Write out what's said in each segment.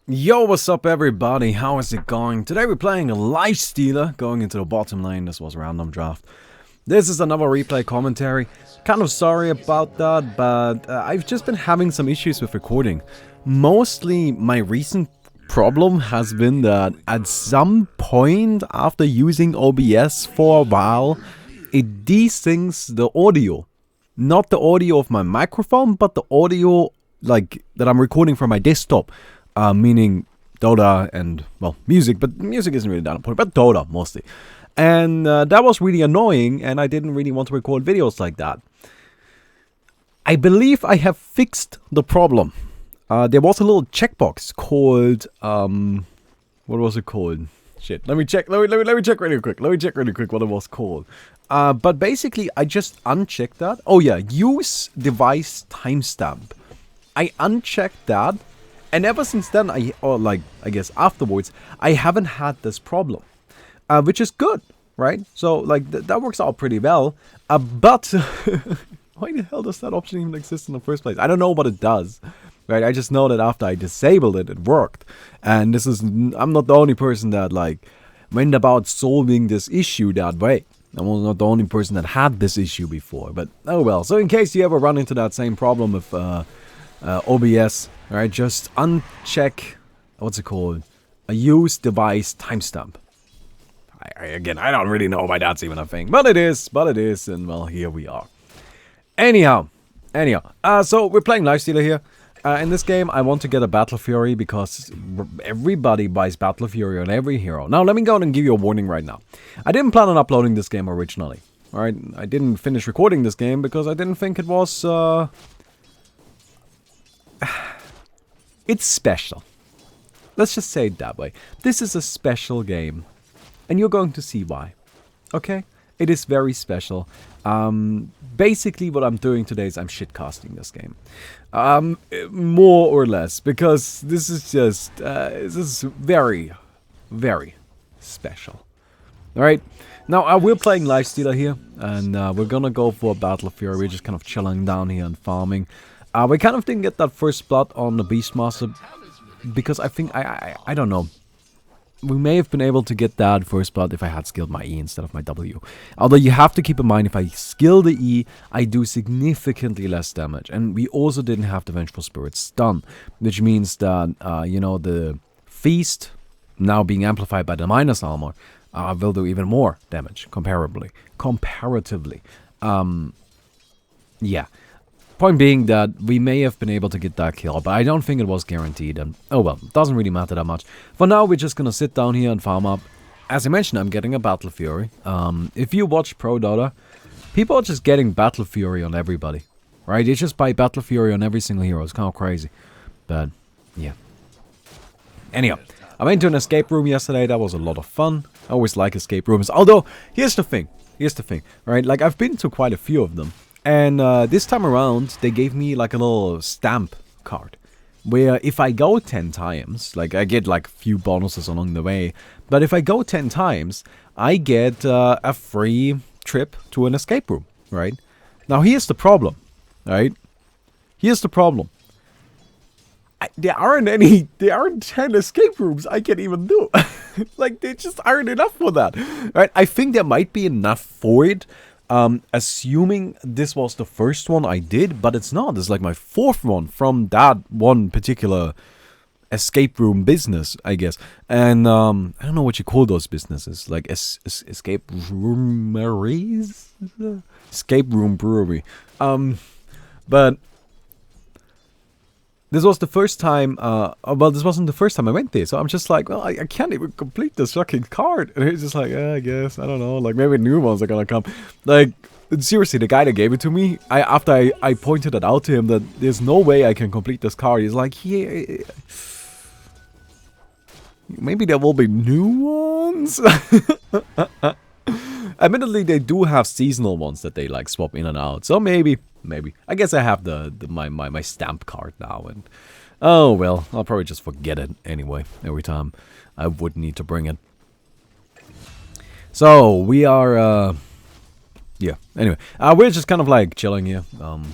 Yo, what's up everybody? How is it going? Today we're playing a Lifestealer, going into the bottom lane. This was a random draft. This is another replay commentary. Kind of sorry about that, but I've just been having some issues with recording. Mostly my recent problem has been that at some point after using OBS for a while, it desyncs the audio. Not the audio of my microphone, but the audio like that I'm recording from my desktop. Meaning Dota and, well, music, but music isn't really that important, but Dota mostly. And that was really annoying, and I didn't really want to record videos like that. I believe I have fixed the problem. There was a little checkbox called, what was it called? Shit, let me check, let me check really quick. Let me check really quick what it was called. But basically, I just unchecked that. Oh yeah, use device timestamp. I unchecked that. And ever since then, I guess afterwards, I haven't had this problem, which is good, right? So, like, that works out pretty well. But why the hell does that option even exist in the first place? I don't know what it does, right? I just know that after I disabled it, it worked. And I'm not the only person that, like, went about solving this issue that way. I was not the only person that had this issue before, but oh well. So in case you ever run into that same problem with OBS, alright, just uncheck, what's it called, a use device timestamp. Again, I don't really know why that's even a thing, but it is, and well, here we are. Anyhow, so we're playing Lifestealer here. In this game, I want to get a Battlefury because everybody buys Battlefury on every hero. Now, let me go and give you a warning right now. I didn't plan on uploading this game originally, alright? I didn't finish recording this game because I didn't think it was, it's special. Let's just say it that way. This is a special game. And you're going to see why. Okay? It is very special. Basically what I'm doing today is I'm shitcasting this game. More or less. Because this is just... this is very, very special. Alright? Now, we're playing Lifestealer here. And we're gonna go for a Battlefury. We're just kind of chilling down here and farming. We kind of didn't get that first blood on the Beastmaster because I think, I don't know. We may have been able to get that first blood if I had skilled my E instead of my W. Although you have to keep in mind, if I skill the E, I do significantly less damage. And we also didn't have the Vengeful Spirit stun, which means that, you know, the Feast, now being amplified by the minus armor, will do even more damage, comparatively. Yeah. Point being that we may have been able to get that kill, but I don't think it was guaranteed, and oh well, it doesn't really matter that much. For now, we're just gonna sit down here and farm up. As I mentioned, I'm getting a Battlefury. If you watch Pro Dota, people are just getting Battlefury on everybody, right? They just buy Battlefury on every single hero. It's kind of crazy, but yeah. Anyhow, I went to an escape room yesterday. That was a lot of fun. I always like escape rooms, although, here's the thing, right? Like, I've been to quite a few of them. And this time around, they gave me like a little stamp card. Where if I go 10 times, like I get like a few bonuses along the way. But if I go 10 times, I get a free trip to an escape room, right? Now here's the problem, right? Here's the problem. There aren't 10 escape rooms I can even do. Like, there just aren't enough for that, right? I think there might be enough for it. Assuming this was the first one I did, but it's not. It's like my fourth one from that one particular escape room business, I guess. And I don't know what you call those businesses, like escape roomeries, escape room brewery. But this was the first time, well, this wasn't the first time I went there, so I'm just like, well, I can't even complete this fucking card. And it's just like, I guess, I don't know, like, maybe new ones are gonna come. Like, seriously, the guy that gave it to me, after I pointed it out to him that there's no way I can complete this card, he's like, yeah, maybe there will be new ones? Admittedly, they do have seasonal ones that they, like, swap in and out, so maybe. I guess I have my stamp card now, and oh well, I'll probably just forget it anyway every time I would need to bring it. So we are yeah, anyway, we're just kind of like chilling here,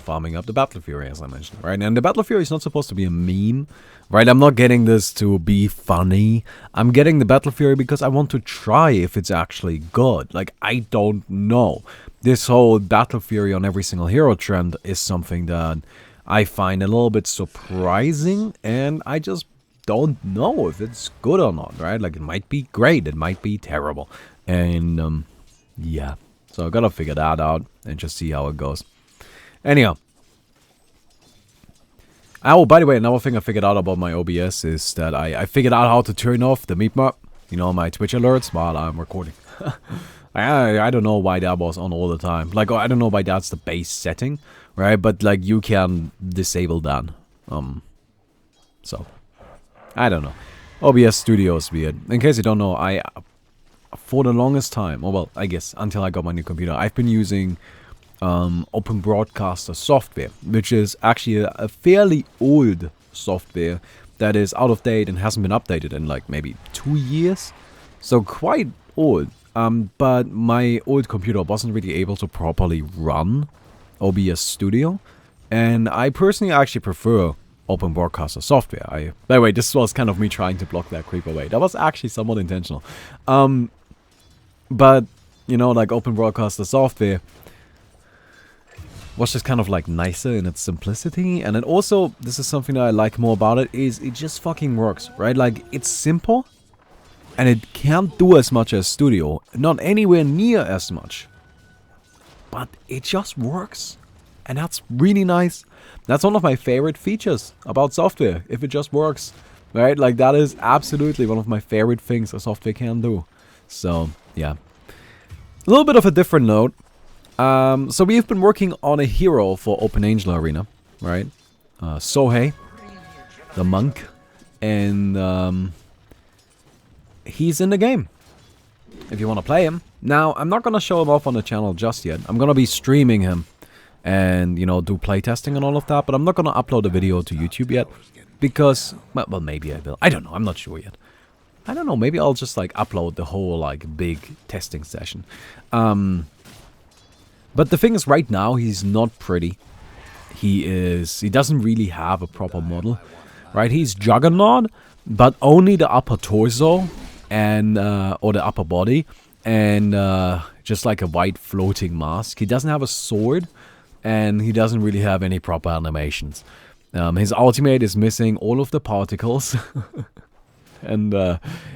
farming up the Battlefury, as I mentioned, right? And the Battlefury is not supposed to be a meme, right? I'm not getting this to be funny. I'm getting the Battlefury because I want to try if it's actually good. Like, I don't know. This whole Battlefury on every single hero trend is something that I find a little bit surprising, and I just don't know if it's good or not, right? Like, it might be great, it might be terrible, and, yeah. So I gotta figure that out and just see how it goes. Anyhow. Oh, by the way, another thing I figured out about my OBS is that I figured out how to turn off the meat map, you know, my Twitch alerts while I'm recording. I don't know why that was on all the time. Like, I don't know why that's the base setting, right? But, like, you can disable that. So, I don't know. OBS Studio is weird. In case you don't know, for the longest time, or well, I guess until I got my new computer, I've been using Open Broadcaster software, which is actually a fairly old software that is out of date and hasn't been updated in like maybe 2 years. So quite old. But my old computer wasn't really able to properly run OBS Studio, and I personally actually prefer Open Broadcaster software. By the way, this was kind of me trying to block that creep away. That was actually somewhat intentional. But, you know, like Open Broadcaster software was just kind of like nicer in its simplicity. And then also, this is something that I like more about it, is it just fucking works, right? Like, it's simple, and it can't do as much as Studio. Not anywhere near as much. But it just works. And that's really nice. That's one of my favorite features about software, if it just works, right? Like, that is absolutely one of my favorite things a software can do. So, yeah. A little bit of a different note. So we've been working on a hero for Open Angel Arena, right? Sohei, the monk, and he's in the game, if you want to play him. Now, I'm not going to show him off on the channel just yet. I'm going to be streaming him and, you know, do playtesting and all of that, but I'm not going to upload a video to YouTube yet, because, well, maybe I will. I don't know, I'm not sure yet. I don't know, maybe I'll just, like, upload the whole, like, big testing session. But the thing is, right now, he's not pretty. He doesn't really have a proper model, right? He's Juggernaut, but only the upper torso, and, or the upper body, and, just like a white floating mask. He doesn't have a sword, and he doesn't really have any proper animations. His ultimate is missing all of the particles. And,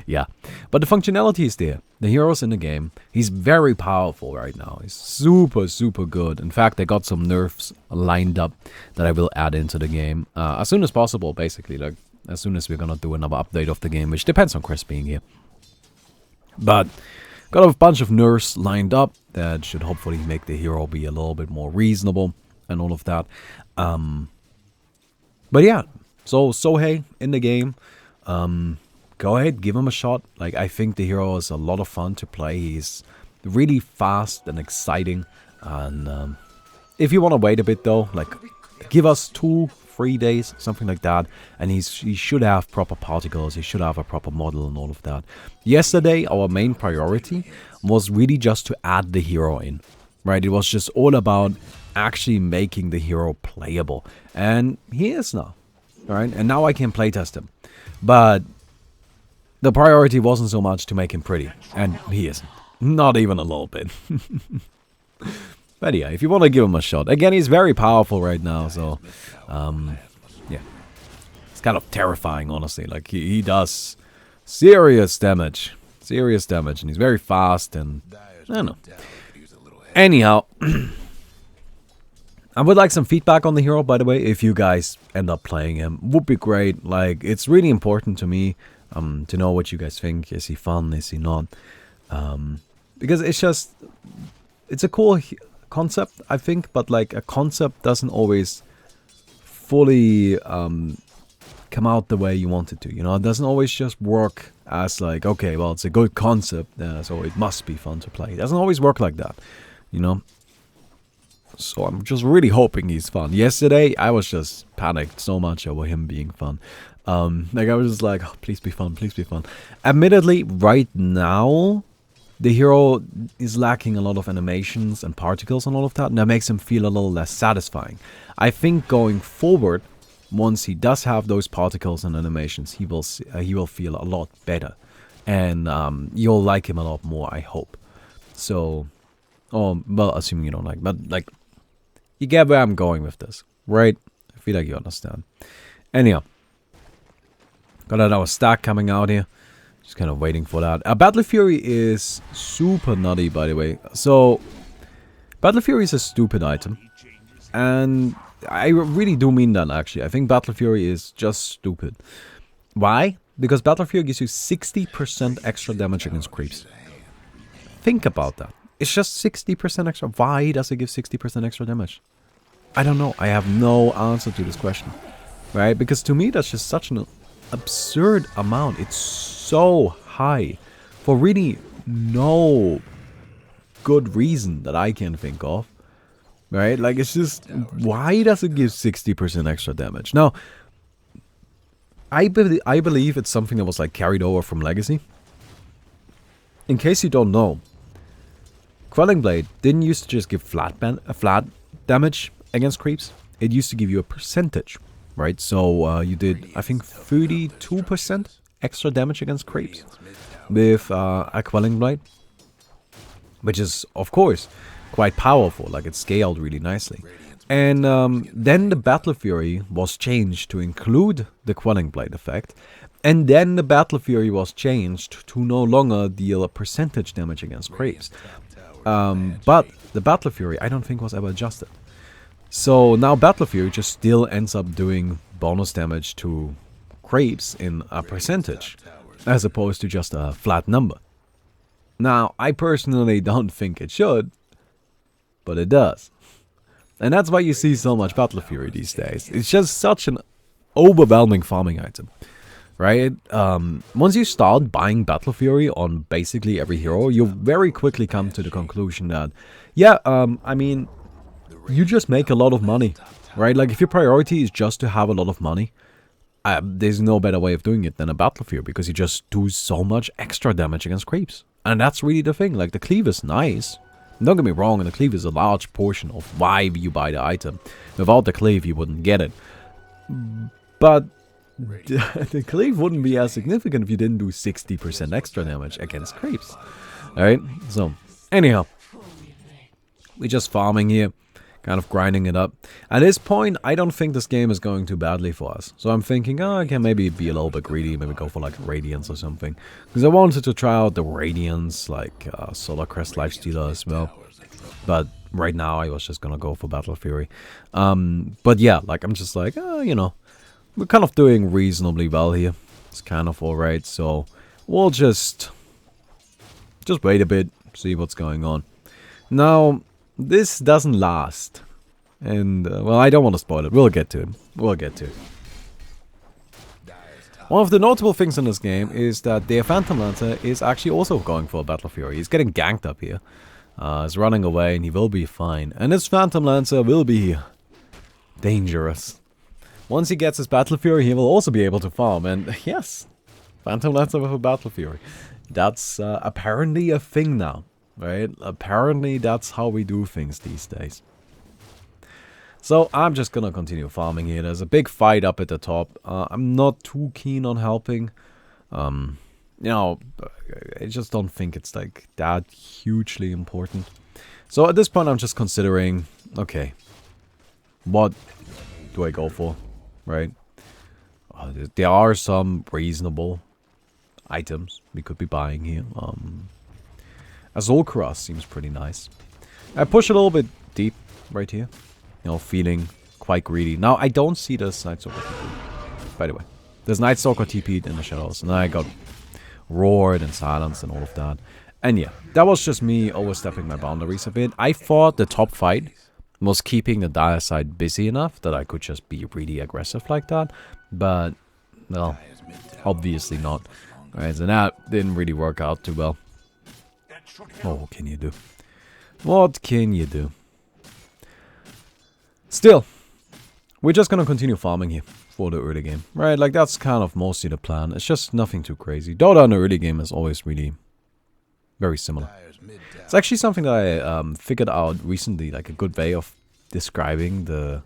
yeah. But the functionality is there. The hero's in the game. He's very powerful right now. He's super, super good. In fact, I got some nerfs lined up that I will add into the game. As soon as possible, basically. Like, as soon as we're gonna do another update of the game, which depends on Chris being here. But, got a bunch of nerfs lined up that should hopefully make the hero be a little bit more reasonable and all of that. But yeah, so Sohei in the game. Go ahead, give him a shot. Like, I think the hero is a lot of fun to play. He's really fast and exciting. And if you want to wait a bit though, like, give us 2-3 days, something like that, and he should have proper particles, he should have a proper model and all of that. Yesterday, our main priority was really just to add the hero in, right? It was just all about actually making the hero playable, and he is now, right? And now I can playtest him, but the priority wasn't so much to make him pretty, and he isn't, not even a little bit. But yeah, if you want to give him a shot. Again, he's very powerful right now, so, yeah. It's kind of terrifying, honestly. Like, he does serious damage. Serious damage, and he's very fast, and, I don't know. Anyhow, I would like some feedback on the hero, by the way, if you guys end up playing him. Would be great. Like, it's really important to me, to know what you guys think. Is he fun? Is he not? Because it's just, it's a cool concept, I think, but like a concept doesn't always fully come out the way you want it to, you know. It doesn't always just work as like, okay, well, it's a good concept, so it must be fun to play. It doesn't always work like that, you know. So I'm just really hoping he's fun. Yesterday, I was just panicked so much over him being fun. Like, I was just like, oh, please be fun, please be fun. Admittedly, right now, the hero is lacking a lot of animations and particles and all of that, and that makes him feel a little less satisfying. I think going forward, once he does have those particles and animations, he will feel a lot better, and you'll like him a lot more, I hope. So, well, assuming you don't like, but like, you get where I'm going with this, right? I feel like you understand. Anyhow, got another stack coming out here. Just kind of waiting for that. Battlefury is super nutty, by the way. So, Battlefury is a stupid item. And I really do mean that, actually. I think Battlefury is just stupid. Why? Because Battlefury gives you 60% extra damage against creeps. Think about that. It's just 60% extra. Why does it give 60% extra damage? I don't know. I have no answer to this question. Right? Because to me, that's just such an absurd amount. It's so high for really no good reason that I can think of. Right? Like, it's just, why does it give 60% extra damage? Now, I believe it's something that was like carried over from Legacy. In case you don't know, Quelling Blade didn't used to just give flat damage against creeps. It used to give you a percentage, right? So you did, I think, 32% extra damage against creeps with a Quelling Blade, which is, of course, quite powerful. Like, it scaled really nicely. And then the Battlefury was changed to include the Quelling Blade effect. And then the Battlefury was changed to no longer deal a percentage damage against creeps. But the Battlefury, I don't think, was ever adjusted. So now Battlefury just still ends up doing bonus damage to creeps in a percentage, as opposed to just a flat number. Now, I personally don't think it should, but it does. And that's why you see so much Battlefury these days. It's just such an overwhelming farming item, right? Once you start buying Battlefury on basically every hero, you very quickly come to the conclusion that, yeah, I mean, you just make a lot of money, right? Like, if your priority is just to have a lot of money, there's no better way of doing it than a Battlefury, because you just do so much extra damage against creeps. And that's really the thing. Like, the cleave is nice. Don't get me wrong, and the cleave is a large portion of why you buy the item. Without the cleave, you wouldn't get it. But the cleave wouldn't be as significant if you didn't do 60% extra damage against creeps. Alright, so, anyhow. We're just farming here. Kind of grinding it up. At this point, I don't think this game is going too badly for us. So I'm thinking, oh, I can maybe be a little bit greedy, maybe go for like Radiance or something. Because I wanted to try out the Radiance, like Solar Crest Lifestealer as well. But right now, I was just gonna go for Battlefury. But yeah, like, I'm just like, you know, we're kind of doing reasonably well here. It's kind of alright, so we'll just wait a bit, see what's going on. Now, this doesn't last. And, well, I don't want to spoil it. We'll get to it. We'll get to it. One of the notable things in this game is that their Phantom Lancer is actually also going for a Battlefury. He's getting ganked up here. He's running away and he will be fine. And this Phantom Lancer will be dangerous. Once he gets his Battlefury, he will also be able to farm. And yes, Phantom Lancer with a Battlefury. That's apparently a thing now. Right? Apparently that's how we do things these days. So I'm just gonna continue farming here. There's a big fight up at the top. I'm not too keen on helping. You know, I just don't think it's like that hugely important. So at this point I'm just considering, okay, what do I go for? Right? There are some reasonable items we could be buying here. Azulkaras seems pretty nice. I push a little bit deep right here. You know, feeling quite greedy. Now, I don't see this Night Stalker TP. By the way, there's Night Stalker TP'd in the shadows. And I got roared and silenced and all of that. And yeah, that was just me overstepping my boundaries a bit. I thought the top fight was keeping the dire side busy enough that I could just be really aggressive like that. But, well, obviously not. Alright, so that didn't really work out too well. Oh, what can you do? What can you do? Still, we're just gonna continue farming here for the early game. Right, like that's kind of mostly the plan. It's just nothing too crazy. Dota in the early game is always really Very similar. It's actually something that I figured out recently, like a good way of describing the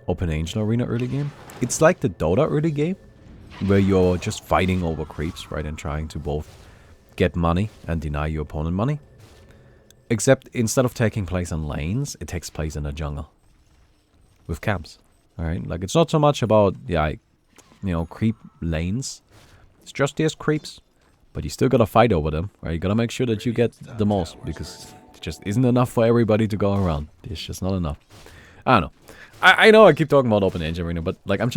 Open Angel Arena early game. It's like the Dota early game, where you're just fighting over creeps, right, and trying to both get money and deny your opponent money. Except instead of taking place in lanes, it takes place in a jungle. With camps, alright? Like, it's not so much about, yeah, you know, creep lanes. It's just there's creeps. But you still gotta fight over them, right? You gotta make sure that you get the most, because it just isn't enough for everybody to go around. It's just not enough. I don't know. I know I keep talking about Open Angel Arena, but, like, I'm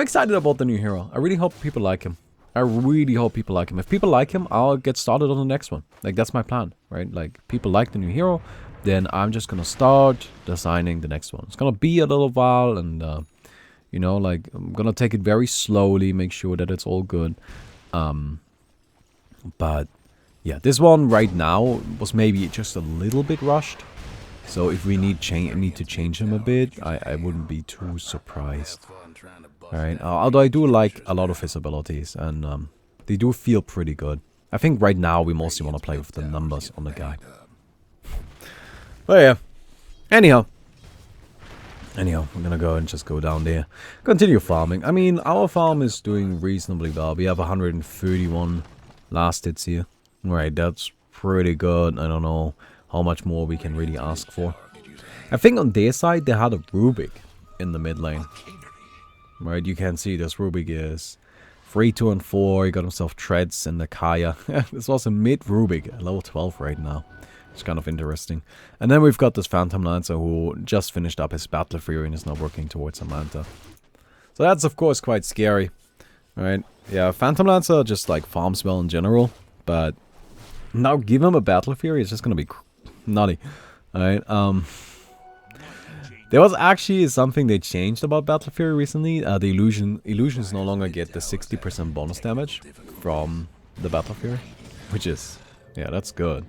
excited about the new hero. I really hope people like him. I really hope people like him. If people like him, I'll get started on the next one. Like, that's my plan, right? Like, people like the new hero, then I'm just gonna start designing the next one. It's gonna be a little while, and, you know, like, I'm gonna take it very slowly, make sure that it's all good. But, yeah, this one right now was maybe just a little bit rushed. So if we need to change him a bit, I wouldn't be too surprised. Alright, although I do like a lot of his abilities, and they do feel pretty good. I think right now we mostly want to play with the numbers on the guy. But yeah, anyhow, we're gonna go and just go down there. Continue farming. I mean, our farm is doing reasonably well. We have 131 last hits here. Right, that's pretty good. I don't know how much more we can really ask for. I think on their side they had a Rubik in the mid lane. Right, you can see this Rubik is 3, 2, and 4. He got himself Treads and the Kaya. This was a mid Rubik, level 12 right now. It's kind of interesting. And then we've got this Phantom Lancer who just finished up his Battlefury and is now working towards a Manta. So that's of course quite scary. Right, yeah, Phantom Lancer just like farms well in general, but now give him a Battlefury, it's just gonna be nutty. Alright, there was actually something they changed about Battlefury recently. The illusions no longer get the 60% bonus damage from the Battlefury, which is, yeah, that's good.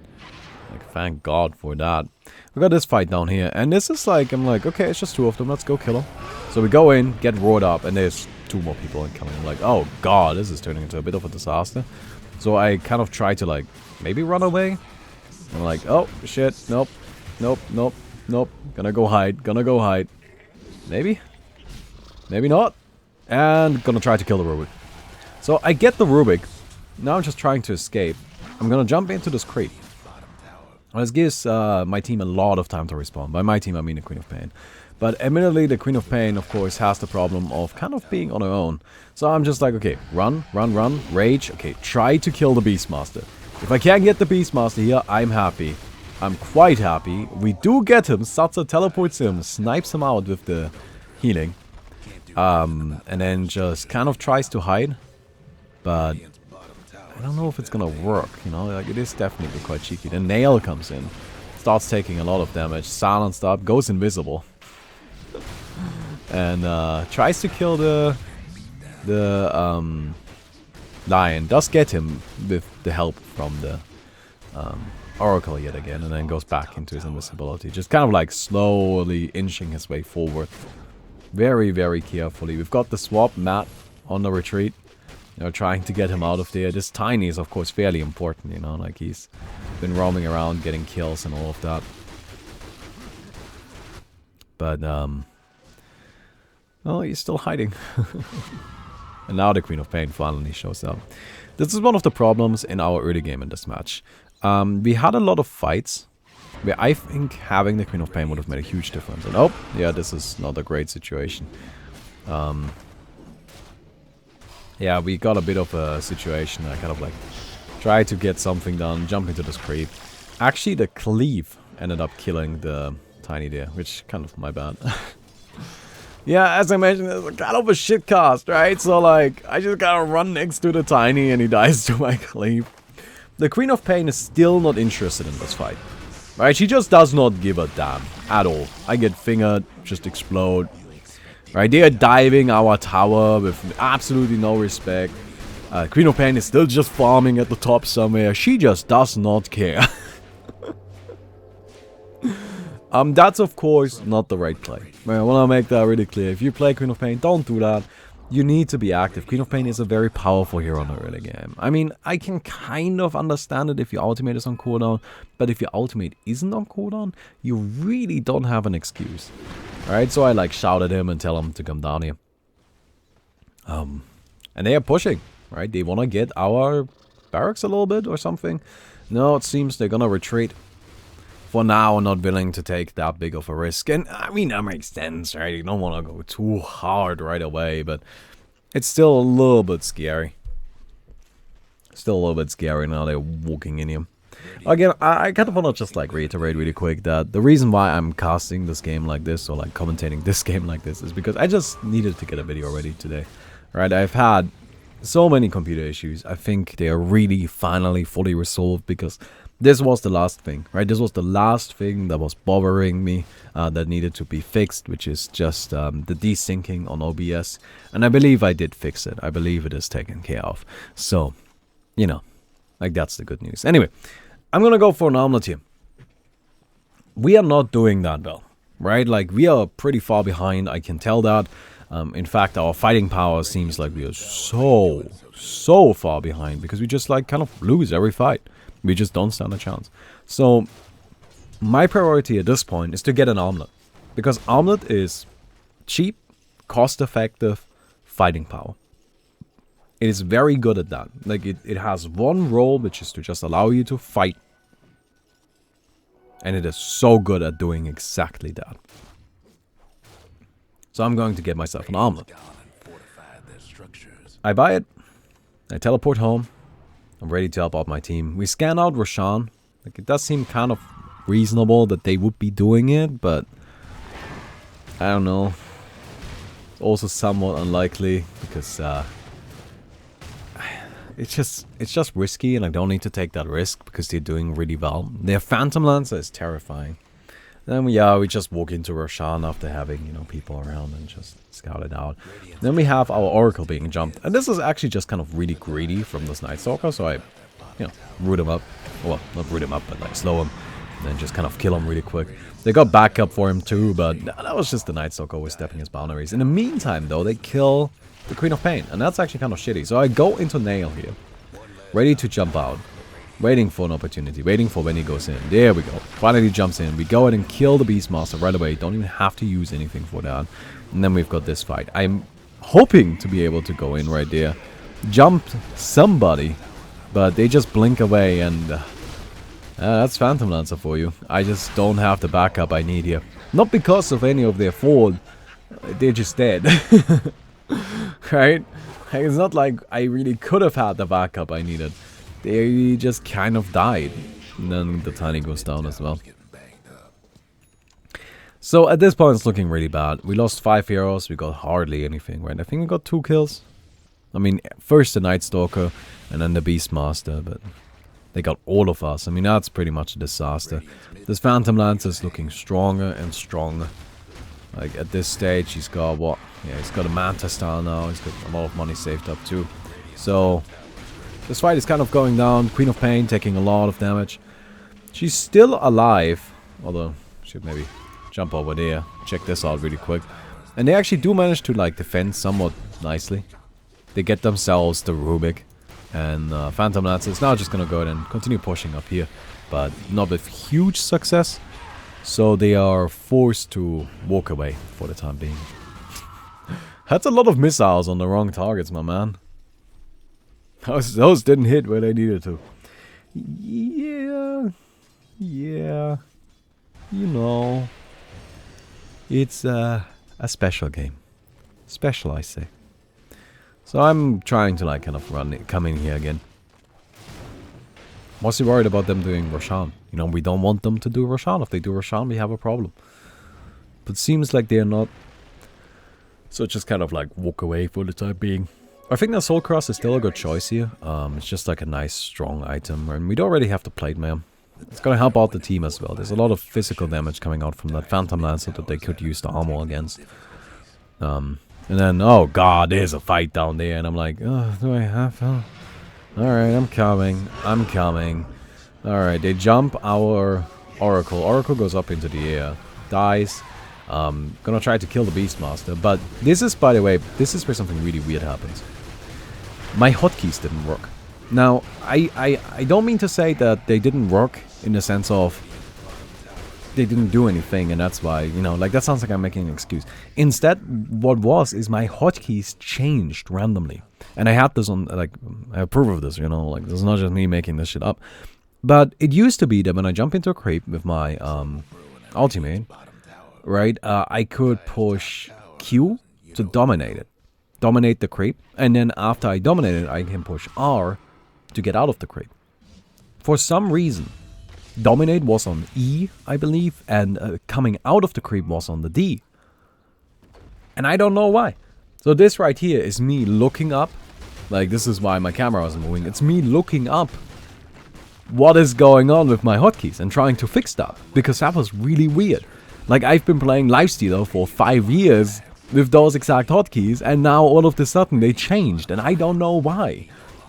Like, thank God for that. We got this fight down here, and this is like, I'm like, okay, it's just 2 of them, let's go kill them. So we go in, get roared up, and there's 2 more people incoming. I'm like, oh God, this is turning into a bit of a disaster. So I kind of try to like, maybe run away. I'm like, oh shit, nope, nope, nope, nope. Gonna go hide. Maybe? Maybe not. And gonna try to kill the Rubik. So I get the Rubik. Now I'm just trying to escape. I'm gonna jump into this creep. This gives my team a lot of time to respawn. By my team, I mean the Queen of Pain. But admittedly, the Queen of Pain, of course, has the problem of kind of being on her own. So I'm just like, okay, run, rage. Okay, try to kill the Beastmaster. If I can't get the Beastmaster here, I'm happy. I'm quite happy. We do get him. Satsa teleports him, snipes him out with the healing. And then just kind of tries to hide. But I don't know if it's gonna work, you know, like it is definitely quite cheeky. Then Nail comes in, starts taking a lot of damage, silenced up, goes invisible. And tries to kill the lion. Does get him with the help from the Oracle yet again, and then goes back into his invisibility. Just kind of like slowly inching his way forward. Very, very carefully. We've got the swap Matt on the retreat. You know, trying to get him out of there. This Tiny is of course fairly important, you know, like he's been roaming around getting kills and all of that. But oh, he's still hiding. And now the Queen of Pain finally shows up. This is one of the problems in our early game in this match. We had a lot of fights where I think having the Queen of Pain would have made a huge difference. And oh, yeah, this is not a great situation. Yeah, we got a bit of a situation. I kind of like tried to get something done, jump into this creep. Actually, the cleave ended up killing the Tiny there, which kind of my bad. Yeah, as I mentioned, it's kind of a shit cast, right? So like, I just gotta run next to the Tiny and he dies to my cleave. The Queen of Pain is still not interested in this fight. Right, she just does not give a damn at all. I get fingered, just explode. Right, they are diving our tower with absolutely no respect. Queen of Pain is still just farming at the top somewhere. She just does not care. That's of course not the right play. I want to make that really clear. If you play Queen of Pain, don't do that. you need to be active. Queen of Pain is a very powerful hero in the early game. I mean, I can kind of understand it if your ultimate is on cooldown, but if your ultimate isn't on cooldown, you really don't have an excuse. Alright, so I like shout at him and tell him to come down here. And they are pushing, right? They want to get our barracks a little bit or something. No, it seems they're gonna retreat. For now, not willing to take that big of a risk. And I mean, that makes sense, right? You don't want to go too hard right away, but it's still a little bit scary. Still a little bit scary now they're walking in here. Again, I kind of want to just like reiterate really quick that the reason why I'm casting this game like this, or like commentating this game like this, is because I just needed to get a video ready today. Right? I've had so many computer issues. I think they are really finally fully resolved because this was the last thing, right? This was the last thing that was bothering me that needed to be fixed, which is just the desyncing on OBS. And I believe I did fix it. I believe it is taken care of. So, you know, like that's the good news. Anyway, I'm going to go for an omelet here. We are not doing that well, right? Like we are pretty far behind. I can tell that. In fact, our fighting power seems like we are so far behind because we just like kind of lose every fight. We just don't stand a chance. So, my priority at this point is to get an omelet. Because omelet is cheap, cost-effective fighting power. It is very good at that. Like, it has one role, which is to just allow you to fight. And it is so good at doing exactly that. So I'm going to get myself an omelet. I buy it. I teleport home. I'm ready to help out my team. We scan out Roshan. Like, it does seem kind of reasonable that they would be doing it, but I don't know. It's also somewhat unlikely because it's just risky, and I don't need to take that risk because they're doing really well. Their Phantom Lancer is terrifying. Then we just walk into Roshan after having, you know, people around and just scout it out. Then we have our Oracle being jumped. And this is actually just kind of really greedy from this Night Stalker, so I, you know, root him up. Well, not root him up, but like slow him. And then just kind of kill him really quick. They got backup for him too, but that was just the Night Stalker always stepping his boundaries. In the meantime, though, they kill the Queen of Pain. And that's actually kind of shitty. So I go into Nail here. Ready to jump out. Waiting for an opportunity, waiting for when he goes in. There we go. Finally jumps in. We go ahead and kill the Beastmaster right away. Don't even have to use anything for that. And then we've got this fight. I'm hoping to be able to go in right there. Jump somebody. But they just blink away and... that's Phantom Lancer for you. I just don't have the backup I need here. Not because of any of their fault. They're just dead. Right? It's not like I really could have had the backup I needed. They just kind of died. And then the tiny goes down as well. So at this point it's looking really bad. We lost 5 heroes. We got hardly anything, right? I think we got 2 kills. I mean, first the Night Stalker and then the Beastmaster. But they got all of us. I mean, that's pretty much a disaster. This Phantom Lancer is looking stronger and stronger. Like at this stage he's got what? Yeah, he's got a Manta style now. He's got a lot of money saved up too. So... this fight is kind of going down. Queen of Pain taking a lot of damage. She's still alive. Although, should maybe jump over there. Check this out really quick. And they actually do manage to like defend somewhat nicely. They get themselves the Rubik. And Phantom Lancer is now just going to go ahead and continue pushing up here. But not with huge success. So they are forced to walk away for the time being. That's a lot of missiles on the wrong targets, my man. Those didn't hit where they needed to. Yeah. You know. It's a special game. Special, I say. So I'm trying to like kind of come in here again. Mostly worried about them doing Roshan. You know, we don't want them to do Roshan. If they do Roshan, we have a problem. But seems like they're not. So just kind of like walk away for the time being. I think the Soul Cross is still a good choice here. It's just like a nice, strong item. And we'd already have the Plate Mail. It's going to help out the team as well. There's a lot of physical damage coming out from that Phantom Lancer that they could use the armor against. And then, oh god, there's a fight down there. And I'm like, oh, do I have to? Alright, I'm coming. Alright, they jump our Oracle. Oracle goes up into the air. Dies. Gonna try to kill the Beastmaster, but this is, by the way, this is where something really weird happens. My hotkeys didn't work. Now, I don't mean to say that they didn't work in the sense of they didn't do anything, and that's why, you know, like, that sounds like I'm making an excuse. Instead, what was is my hotkeys changed randomly. And I had this on, like, I have proof of this, you know, like, this is not just me making this shit up. But it used to be that when I jump into a creep with my ultimate, right, I could push Q to dominate it. Dominate the creep. And then after I dominate it, I can push R to get out of the creep. For some reason, dominate was on E, I believe, and coming out of the creep was on the D. And I don't know why. So this right here is me looking up. Like, this is why my camera wasn't moving. It's me looking up what is going on with my hotkeys and trying to fix that. Because that was really weird. Like, I've been playing Lifestealer for 5 years with those exact hotkeys, and now all of a sudden they changed, and I don't know why.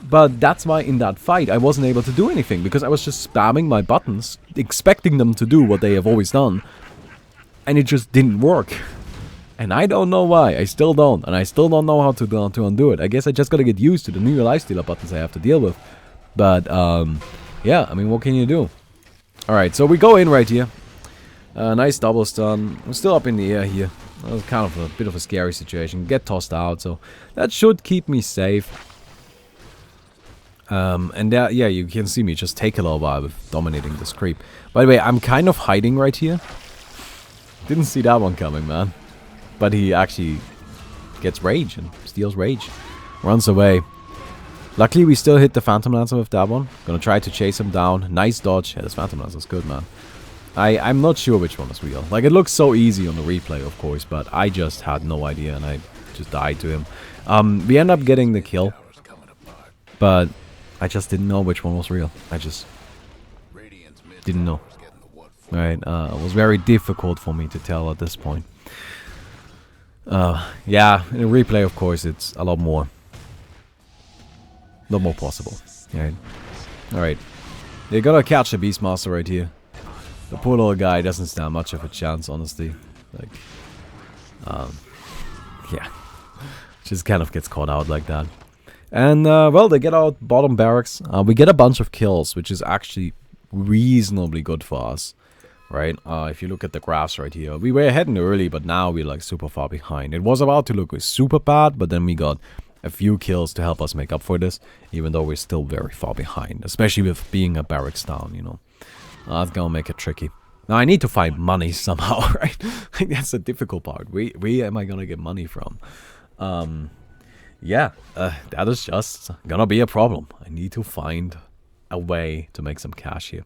But that's why in that fight I wasn't able to do anything, because I was just spamming my buttons, expecting them to do what they have always done, and it just didn't work. And I don't know why, I still don't, and I still don't know how to undo it. I guess I just gotta get used to the new Lifestealer buttons I have to deal with. But, yeah, I mean, what can you do? Alright, so we go in right here. Nice double stun. We're still up in the air here. That was kind of a bit of a scary situation. Get tossed out, so that should keep me safe. And yeah, you can see me just take a little while with dominating this creep. By the way, I'm kind of hiding right here. Didn't see that one coming, man. But he actually gets rage and steals rage. Runs away. Luckily, we still hit the Phantom Lancer with that one. Gonna try to chase him down. Nice dodge. Yeah, this Phantom Lancer's good, man. I'm not sure which one is real. Like, it looks so easy on the replay, of course, but I just had no idea, and I just died to him. We end up getting the kill. But I just didn't know which one was real. I just didn't know. Right, it was very difficult for me to tell at this point. Yeah, in a replay, of course, it's a lot more possible. Right. Alright. They gotta catch the Beastmaster right here. The poor little guy doesn't stand much of a chance, honestly. Like, yeah. Just kind of gets caught out like that. And, well, they get out bottom barracks. We get a bunch of kills, which is actually reasonably good for us. Right? If you look at the graphs right here, we were ahead in the early, but now we're like super far behind. It was about to look super bad, but then we got a few kills to help us make up for this, even though we're still very far behind, especially with being a barracks down, you know. That's gonna make it tricky. Now I need to find money somehow, right? Like, that's the difficult part. Where am I gonna get money from? Yeah, that is just gonna be a problem. I need to find a way to make some cash here.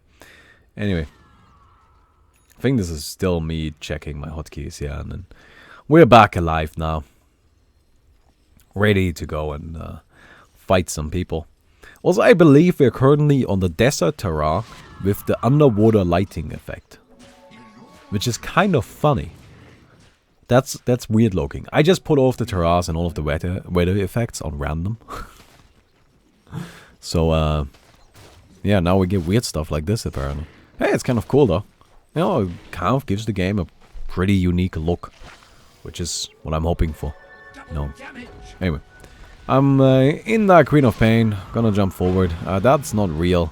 Anyway. I think this is still me checking my hotkeys, yeah, and then we're back alive now. Ready to go and fight some people. Also, I believe we're currently on the desert terrain with the underwater lighting effect. Which is kind of funny. That's weird looking. I just put off the terrains and all of the weather effects on random. So, yeah, now we get weird stuff like this apparently. Hey, it's kind of cool though. You know, it kind of gives the game a pretty unique look, which is what I'm hoping for. You know. Anyway, I'm in the Queen of Pain. Gonna jump forward. That's not real.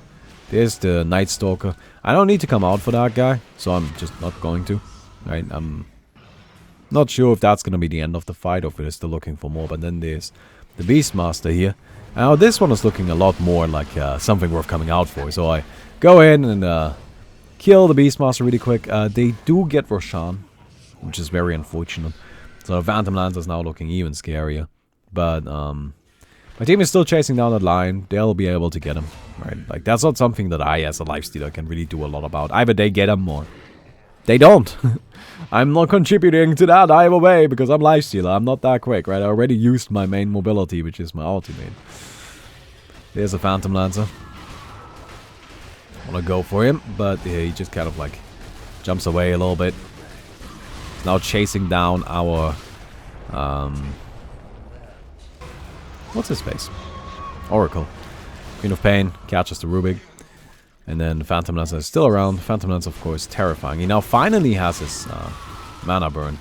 There's the Night Stalker. I don't need to come out for that guy, so I'm just not going to. Right? I'm not sure if that's gonna be the end of the fight or if we're still looking for more. But then there's the Beastmaster here. Now this one is looking a lot more like something worth coming out for. So I go in and kill the Beastmaster really quick. They do get Roshan, which is very unfortunate. So the Phantom Lancer is now looking even scarier. But my team is still chasing down that line. They'll be able to get him. Right? Like, that's not something that I, as a Lifestealer, can really do a lot about. Either they get him or they don't. I'm not contributing to that either way because I'm Lifestealer. I'm not that quick, right? I already used my main mobility, which is my ultimate. There's a Phantom Lancer. Want to go for him, but yeah, he just kind of like jumps away a little bit. He's now chasing down our what's his face? Oracle. Queen of Pain catches the Rubik, and then the Phantom Lancer is still around. Phantom Lancer, of course, terrifying. He now finally has his mana burn.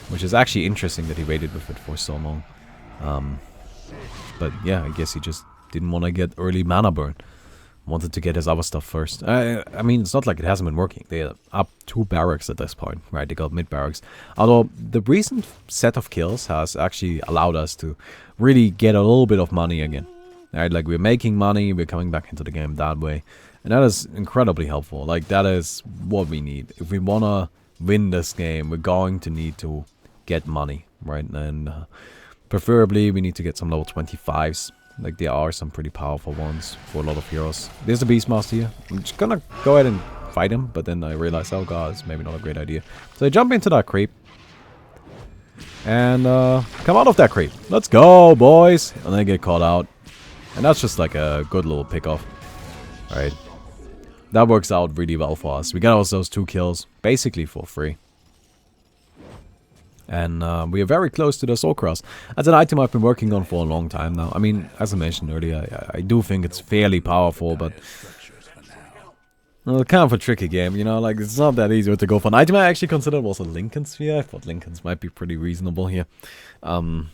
Which is actually interesting that he waited with it for so long. But yeah, I guess he just didn't want to get early mana burn. Wanted to get his other stuff first. I mean, it's not like it hasn't been working. They're up 2 barracks at this point, right? They got mid barracks. Although the recent set of kills has actually allowed us to really get a little bit of money again. Right? Like, we're making money, we're coming back into the game that way. And that is incredibly helpful. Like, that is what we need. If we want to win this game, we're going to need to get money, right? And preferably, we need to get some level 25s. Like, there are some pretty powerful ones for a lot of heroes. There's a Beastmaster here. I'm just gonna go ahead and fight him, but then I realize, oh god, it's maybe not a great idea. So I jump into that creep. And come out of that creep. Let's go, boys! And then get caught out. And that's just like a good little pick-off. Alright. That works out really well for us. We got ourselves 2 kills, basically for free. And we are very close to the Soul Cross. That's an item I've been working on for a long time now. I mean, as I mentioned earlier, I do think it's fairly powerful, but well, kind of a tricky game, you know, like, it's not that easy to go for. An item I actually considered was a Lincoln Sphere. I thought Lincolns might be pretty reasonable here. You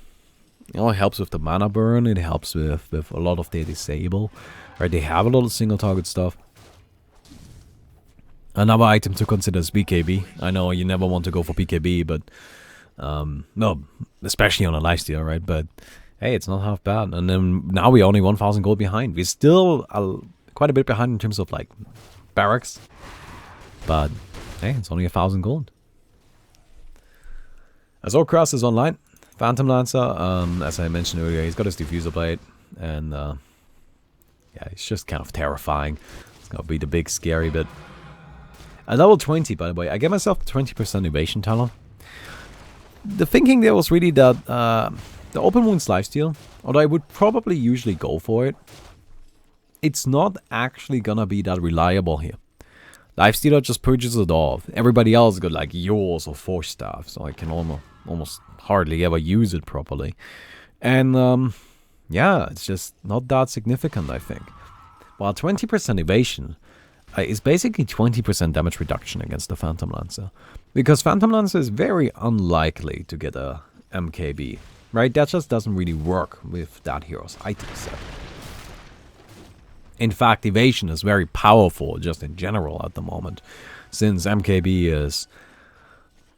know, it helps with the mana burn, it helps with a lot of their disable. Right, they have a lot of single target stuff. Another item to consider is BKB. I know you never want to go for BKB, but no, especially on a Lifestealer, right? But hey, it's not half bad. And then now we're only 1,000 gold behind. We're still quite a bit behind in terms of like barracks, but hey, it's only 1,000 gold. Azor Cross is online. Phantom Lancer, as I mentioned earlier, he's got his diffuser blade, and yeah, it's just kind of terrifying. It's gonna be the big scary bit. At level 20, by the way, I gave myself 20% evasion talent. The thinking there was really that the open wounds lifesteal, although I would probably usually go for it, it's not actually gonna be that reliable here. Lifestealer just purges it off. Everybody else got like yours or force staff, so I can almost hardly ever use it properly. And yeah, it's just not that significant, I think. While 20% evasion is basically 20% damage reduction against the Phantom Lancer. Because Phantom Lancer is very unlikely to get a MKB, right? That just doesn't really work with that hero's item set. In fact, evasion is very powerful just in general at the moment, since MKB is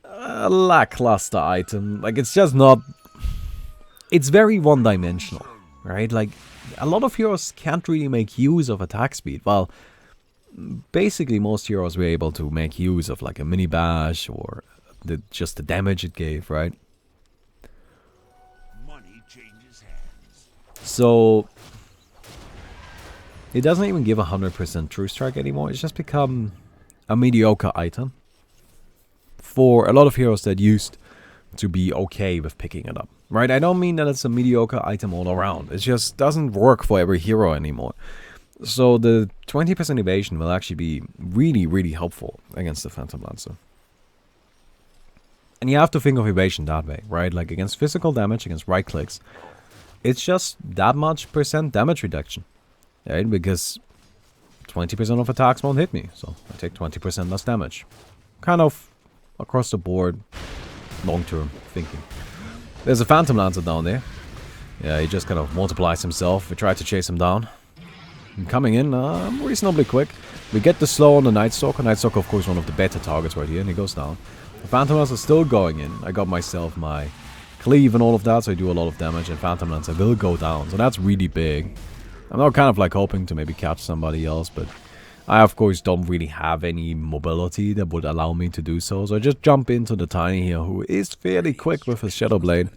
a lackluster item. Like, it's just not... It's very one-dimensional, right? Like, a lot of heroes can't really make use of attack speed, while basically most heroes were able to make use of like a mini bash or just the damage it gave, right? Money changes hands. So it doesn't even give 100% true strike anymore. It's just become a mediocre item for a lot of heroes that used to be okay with picking it up, right? I don't mean that it's a mediocre item all around. It just doesn't work for every hero anymore. So the 20% evasion will actually be really, really helpful against the Phantom Lancer. And you have to think of evasion that way, right? Like, against physical damage, against right clicks, it's just that much percent damage reduction, right? Because 20% of attacks won't hit me, so I take 20% less damage. Kind of across the board, long-term thinking. There's a Phantom Lancer down there. Yeah, he just kind of multiplies himself. We try to chase him down. I'm coming in reasonably quick. We get the slow on the Night Stalker. Night Stalker, of course, one of the better targets right here, and he goes down. The Phantom Lancer is still going in. I got myself my cleave and all of that, so I do a lot of damage, and Phantom Lancer will go down. So that's really big. I'm now kind of like hoping to maybe catch somebody else, but I, of course, don't really have any mobility that would allow me to do so. So I just jump into the Tiny here, who is fairly quick with his Shadow Blade.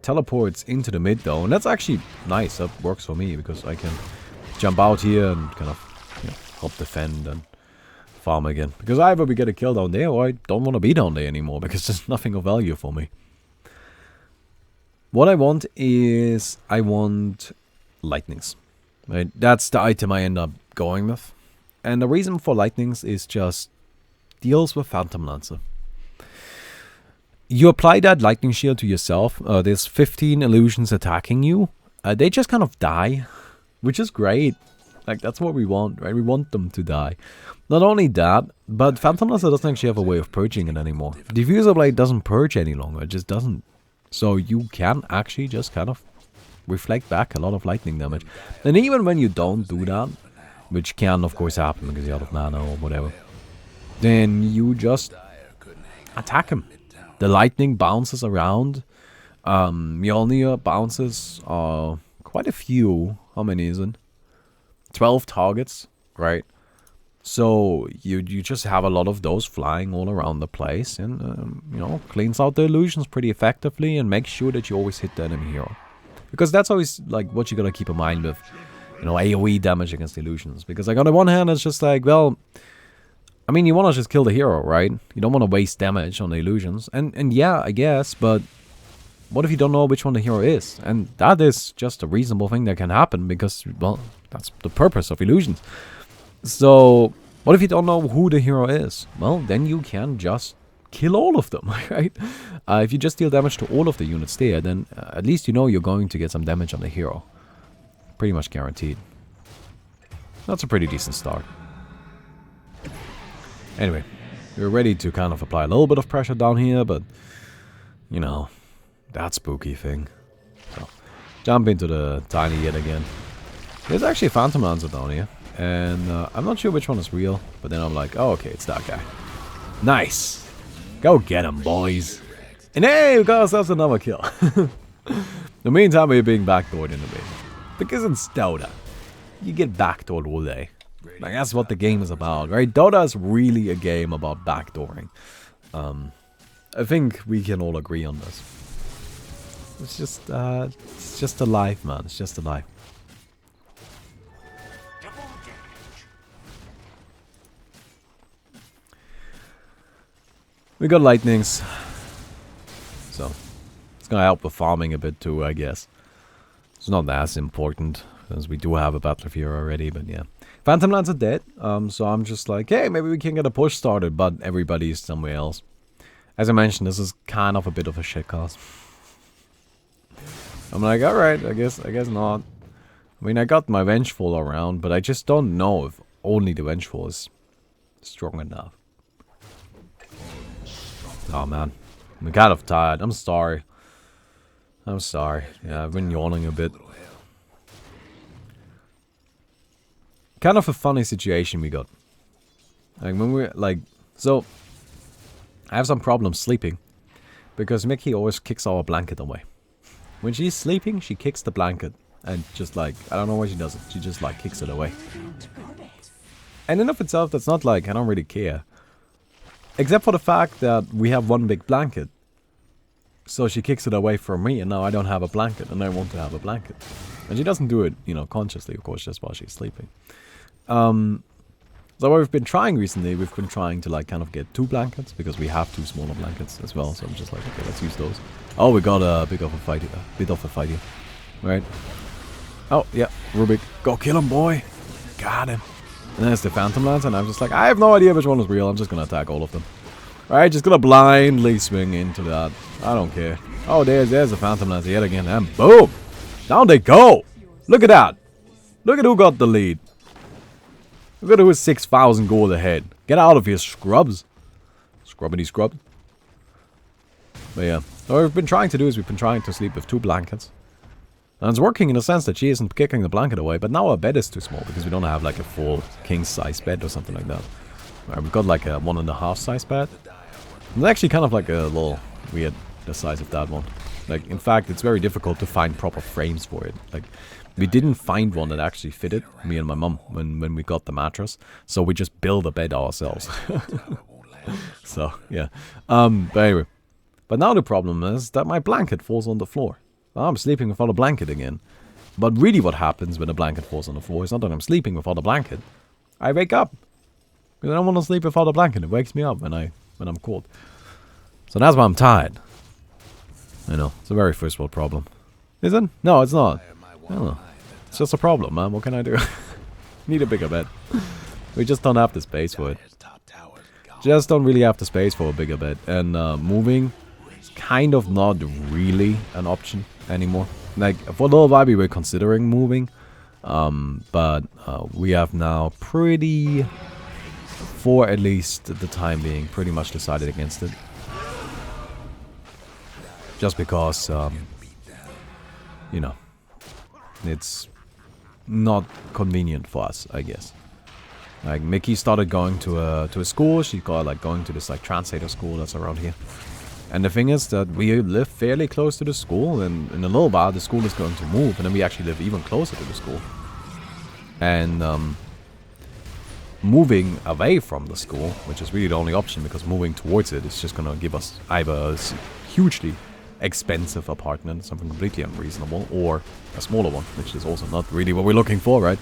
Teleports into the mid, though, and that's actually nice. That works for me, because I can jump out here and kind of, you know, help defend and farm again. Because either we get a kill down there, or I don't want to be down there anymore, because there's nothing of value for me. What I want is, I want lightnings. Right? That's the item I end up going with. And the reason for lightnings is just deals with Phantom Lancer. You apply that lightning shield to yourself. There's 15 illusions attacking you. They just kind of die, which is great. Like, that's what we want, right? We want them to die. Not only that, but Phantom Lancer doesn't actually have a way of purging it anymore. Diffuser Blade doesn't purge any longer, it just doesn't. So you can actually just kind of reflect back a lot of lightning damage. And even when you don't do that, which can of course happen because you're out of mana or whatever, then you just attack him. The lightning bounces around. Mjollnir bounces quite a few. How many is it? 12 targets, right? So you just have a lot of those flying all around the place, and you know, cleans out the illusions pretty effectively and makes sure that you always hit the enemy hero. Because that's always like what you gotta keep in mind with, you know, AoE damage against illusions. Because like on the one hand, it's just like, well, I mean, you want to just kill the hero, right? You don't want to waste damage on the illusions. And yeah, I guess, but what if you don't know which one the hero is? And that is just a reasonable thing that can happen because, well, that's the purpose of illusions. So, what if you don't know who the hero is? Well, then you can just kill all of them, right? If you just deal damage to all of the units there, then at least you know you're going to get some damage on the hero. Pretty much guaranteed. That's a pretty decent start. Anyway, we're ready to kind of apply a little bit of pressure down here, but, you know, that spooky thing. So, jump into the tiny yet again. There's actually a Phantom Lancer down here, and I'm not sure which one is real, but then I'm like, oh, okay, it's that guy. Nice! Go get him, boys! And hey, we got ourselves another kill. In the meantime, we're being backdoored in a bit. Because it's Dota. You get backdoored all day. Like, that's what the game is about, right? Dota is really a game about backdooring. I think we can all agree on this. It's just a life, man. It's just a life. We got lightnings. So, it's gonna help with farming a bit too, I guess. It's not as important, as we do have a Battlefury already, but yeah. Phantom Lancer dead, so I'm just like, hey, maybe we can get a push started, but everybody's somewhere else. As I mentioned, this is kind of a bit of a shitcast. I'm like, alright, I guess not. I mean, I got my Vengeful around, but I just don't know if only the Vengeful is strong enough. Oh man, I'm kind of tired, I'm sorry. I'm sorry, yeah, I've been yawning a bit. Kind of a funny situation we got. Like when we're like, so I have some problems sleeping because Mickey always kicks our blanket away. When she's sleeping, she kicks the blanket and just like, I don't know why she does it. She just like kicks it away. And in of itself, that's not like, I don't really care. Except for the fact that we have one big blanket. So she kicks it away from me and now I don't have a blanket and I want to have a blanket. And she doesn't do it, you know, consciously, of course, just while she's sleeping. So what we've been trying recently, we've been trying to like kind of get 2 blankets because we have 2 smaller blankets as well. So I'm just like, okay, let's use those. Oh, we got a bit of a fight here. Right. Oh, yeah, Rubik. Go kill him, boy. Got him. And there's the Phantom Lancer, and I'm just like, I have no idea which one is real. I'm just gonna attack all of them. Alright, just gonna blindly swing into that. I don't care. Oh, there's a Phantom Lancer yet again, and boom! Down they go! Look at that! Look at who got the lead. Look at who is 6,000 gold ahead. Get out of here, scrubs. Scrubbity scrub. But yeah, what we've been trying to do is we've been trying to sleep with 2 blankets. And it's working in the sense that she isn't kicking the blanket away, but now our bed is too small because we don't have like a full king-size bed or something like that. Right, we've got like a 1.5 size bed. It's actually kind of like a little weird, the size of that one. Like, in fact, it's very difficult to find proper frames for it. Like, we didn't find one that actually fitted, me and my mum, when we got the mattress. So we just built a bed ourselves. So, yeah. But anyway. But now the problem is that my blanket falls on the floor. I'm sleeping without a blanket again. But really what happens when a blanket falls on the floor is not that I'm sleeping without a blanket. I wake up. Because I don't want to sleep without a blanket. It wakes me up when I'm cold. So that's why I'm tired. I know. It's a very first world problem. Is it? No, it's not. I don't know. It's just a problem, man. What can I do? Need a bigger bed. We just don't have the space for it. Just don't really have the space for a bigger bed. And moving is kind of not really an option anymore. Like, for a little while we were considering moving. But we have now for at least the time being, pretty much decided against it. Just because, you know, it's not convenient for us, I guess. Like, Mickey started going to a school. She got, like, going to this, like, translator school that's around here. And the thing is that we live fairly close to the school, and in a little while the school is going to move, and then we actually live even closer to the school. And moving away from the school, which is really the only option, because moving towards it is just going to give us either a hugely expensive apartment, something completely unreasonable, or a smaller one, which is also not really what we're looking for, right?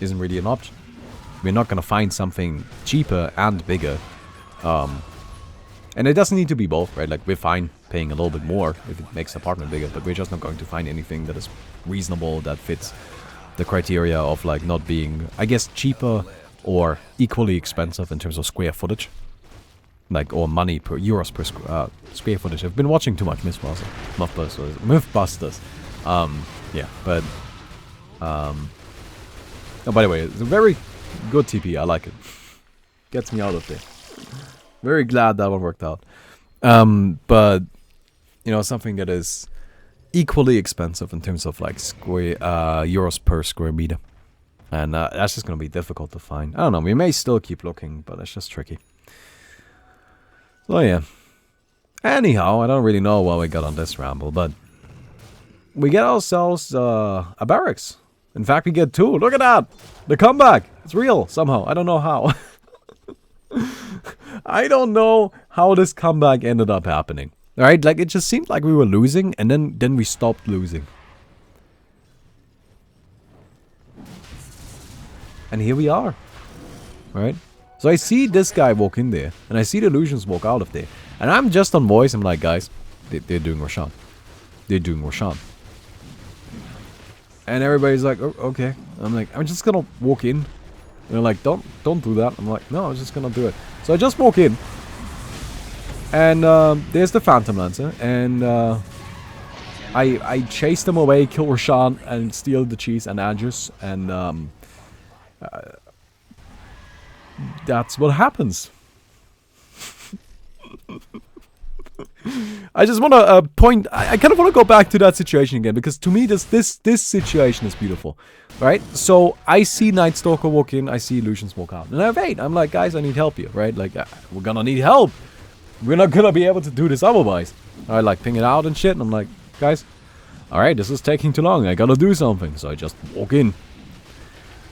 Isn't really an option. We're not going to find something cheaper and bigger. And it doesn't need to be both, right? Like, we're fine paying a little bit more if it makes the apartment bigger, but we're just not going to find anything that is reasonable, that fits the criteria of, like, not being, I guess, cheaper or equally expensive in terms of square footage. Like, or money per euros per square footage. I've been watching too much Mythbusters. Yeah, but oh, by the way, it's a very good TP. I like it. Gets me out of there. Very glad that one worked out. But you know, something that is equally expensive in terms of, like, euros per square meter, and that's just gonna be difficult to find. I don't know. We may still keep looking, but it's just tricky. So yeah. Anyhow, I don't really know what we got on this ramble, but we get ourselves a barracks. In fact, we get 2. Look at that! The comeback! It's real, somehow. I don't know how. I don't know how this comeback ended up happening. Alright, like, it just seemed like we were losing, and then we stopped losing. And here we are. Alright? So I see this guy walk in there, and I see the illusions walk out of there. And I'm just on voice, I'm like, guys, they're doing Roshan. They're doing Roshan. And everybody's like, oh, okay. I'm like, I'm just gonna walk in. And they're like, don't do that. I'm like, no, I'm just gonna do it. So I just walk in. And there's the Phantom Lancer. And I chase them away, kill Roshan, and steal the cheese and Andrews. And that's what happens. I just want to point. I kind of want to go back to that situation again, because to me this situation is beautiful, right? So I see Night Stalker walk in, I see Illusions walk out, and I wait. I'm like, guys, I need help here, right? Like, we're gonna need help. We're not gonna be able to do this otherwise. I like ping it out and shit, and I'm like, guys, all right, this is taking too long. I gotta do something. So I just walk in.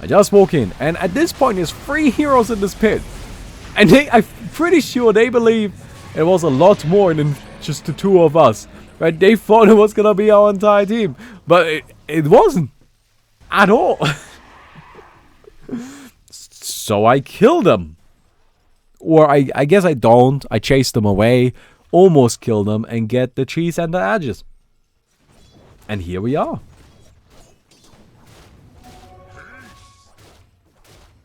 I just walk in, and at this point, there's 3 heroes in this pit, and I'm pretty sure they believe it was a lot more than just the 2 of us, right? They thought it was gonna be our entire team, but it wasn't at all. So I kill them, or I guess I don't. I chase them away, almost kill them, and get the cheese and the edges. And here we are.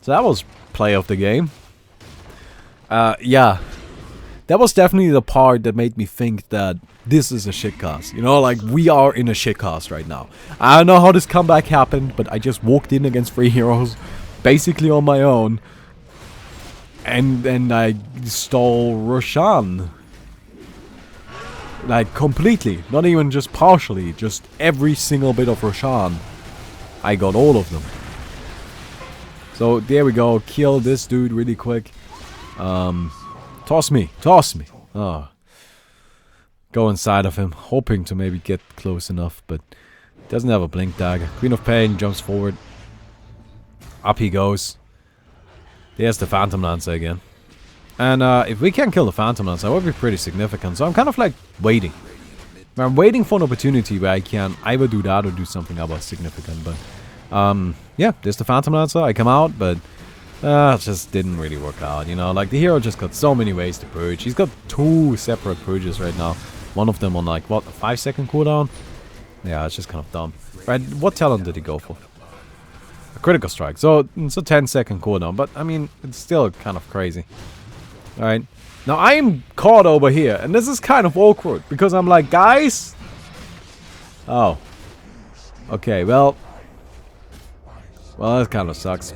So that was play of the game. Yeah. That was definitely the part that made me think that this is a shitcast. You know, like, we are in a shitcast right now. I don't know how this comeback happened, but I just walked in against 3 heroes, basically on my own. And I stole Roshan. Like, completely. Not even just partially. Just every single bit of Roshan. I got all of them. So, there we go. Kill this dude really quick. Toss me. Toss me. Oh. Go inside of him. Hoping to maybe get close enough. But doesn't have a blink dagger. Queen of Pain jumps forward. Up he goes. There's the Phantom Lancer again. And if we can kill the Phantom Lancer, that would be pretty significant. So I'm kind of like waiting. I'm waiting for an opportunity where I can either do that or do something other significant. But yeah, there's the Phantom Lancer. I come out, but it just didn't really work out, you know. Like, the hero just got so many ways to purge. He's got 2 separate purges right now. One of them on, like, what, a 5-second cooldown? Yeah, it's just kind of dumb. Right, what talent did he go for? A critical strike. So it's a 10-second cooldown, but I mean, it's still kind of crazy. Alright. Now I'm caught over here, and this is kind of awkward, because I'm like, guys? Oh. Okay, well, Well, that kind of sucks.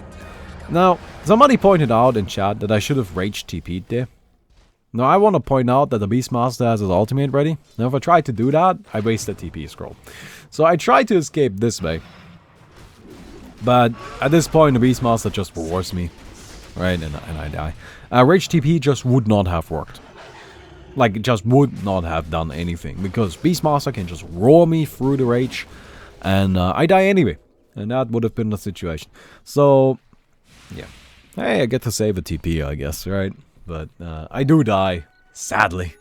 Now, somebody pointed out in chat that I should have rage TP'd there. Now, I want to point out that the Beastmaster has his ultimate ready. Now, if I tried to do that, I wasted TP scroll. So I tried to escape this way. But at this point, the Beastmaster just wars me. Right, and I die. Rage TP just would not have worked. Like, it just would not have done anything. Because Beastmaster can just roar me through the rage. And I die anyway. And that would have been the situation. So, yeah. Hey, I get to save a TP, I guess, right? But I do die. Sadly.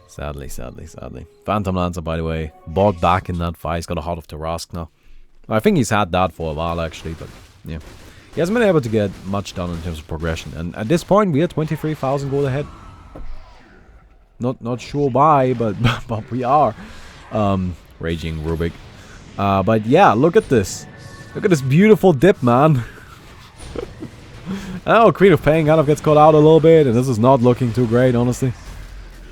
Sadly. Phantom Lancer, by the way, bought back in that fight. He's got a Heart of Tarask now. I think he's had that for a while, actually, but yeah. He hasn't been able to get much done in terms of progression. And at this point, we are 23,000 gold ahead. Not sure why, but we are. Raging Rubik. But yeah, look at this. Look at this beautiful dip, man. Oh, Queen of Pain kind of gets caught out a little bit, and this is not looking too great, honestly.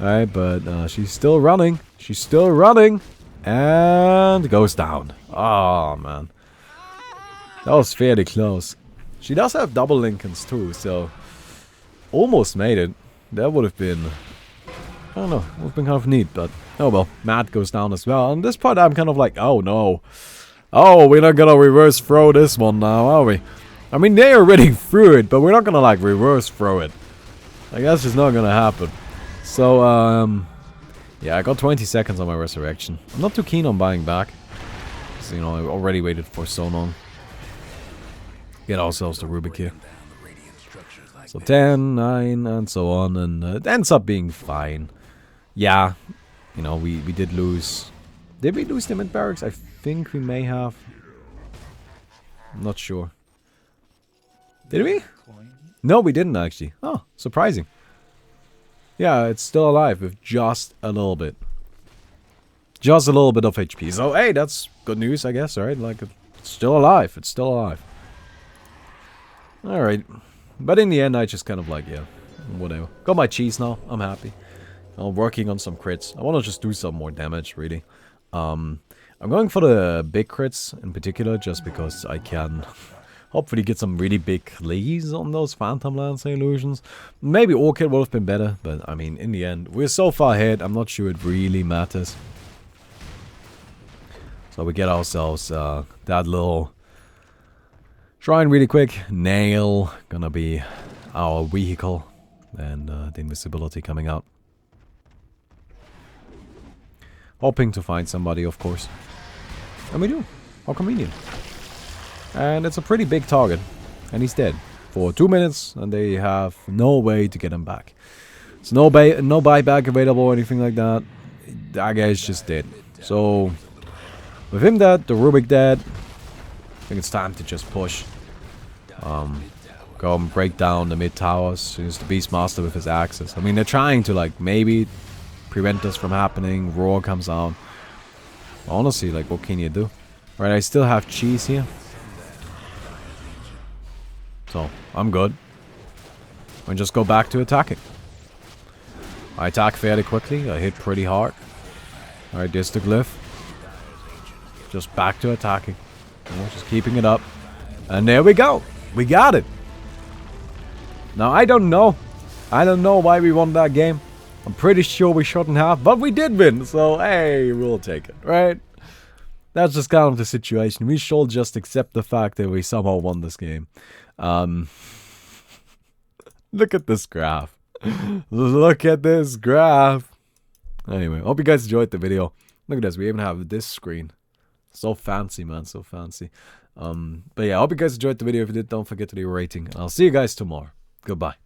Alright, but she's still running. She's still running. And goes down. Oh, man. That was fairly close. She does have double Lincolns too, so almost made it. That would have been, I don't know, would have been kind of neat, but oh well. Matt goes down as well. And this part I'm kind of like, oh no. Oh, we're not gonna reverse throw this one now, are we? I mean, they already threw it, but we're not gonna like reverse throw it. Like, that's just not gonna happen. So, yeah, I got 20 seconds on my resurrection. I'm not too keen on buying back. Because, you know, I already waited for so long. Get ourselves the Rubik here. So 10, 9, and so on. And it ends up being fine. Yeah, you know, we did lose. Did we lose them in barracks? I think we may have. I'm not sure. Did we? No, we didn't actually. Oh, surprising. Yeah, it's still alive with just a little bit. Just a little bit of HP. So, hey, that's good news, I guess, right? Like, it's still alive. It's still alive. Alright. But in the end, I just kind of like, yeah, whatever. Got my cheese now. I'm happy. I'm working on some crits. I want to just do some more damage, really. I'm going for the big crits in particular, just because I can hopefully get some really big leads on those Phantom Lancer illusions. Maybe Orchid would have been better, but I mean, in the end, we're so far ahead, I'm not sure it really matters. So we get ourselves that little shrine really quick. Nail, gonna be our vehicle, and the invisibility coming out. Hoping to find somebody, of course. And we do. How convenient. And it's a pretty big target. And he's dead. For 2 minutes, and they have no way to get him back. There's no buyback available or anything like that. That guy's just dead. So, with him dead, the Rubik dead, I think it's time to just push. Go and break down the mid towers. Use the Beastmaster with his axes. I mean, they're trying to, like, maybe prevent this from happening. Roar comes out. Honestly, like, what can you do? Right, I still have cheese here. So, I'm good. And just go back to attacking. I attack fairly quickly. I hit pretty hard. Alright, there's the glyph. Just back to attacking. You know, just keeping it up. And there we go. We got it. Now, I don't know. I don't know why we won that game. I'm pretty sure we shouldn't have, but we did win. So, hey, we'll take it, right? That's just kind of the situation. We should just accept the fact that we somehow won this game. Look at this graph. Look at this graph. Anyway, hope you guys enjoyed the video. Look at this. We even have this screen. So fancy, man. So fancy. But yeah, I hope you guys enjoyed the video. If you did, don't forget to leave a rating. And I'll see you guys tomorrow. Goodbye.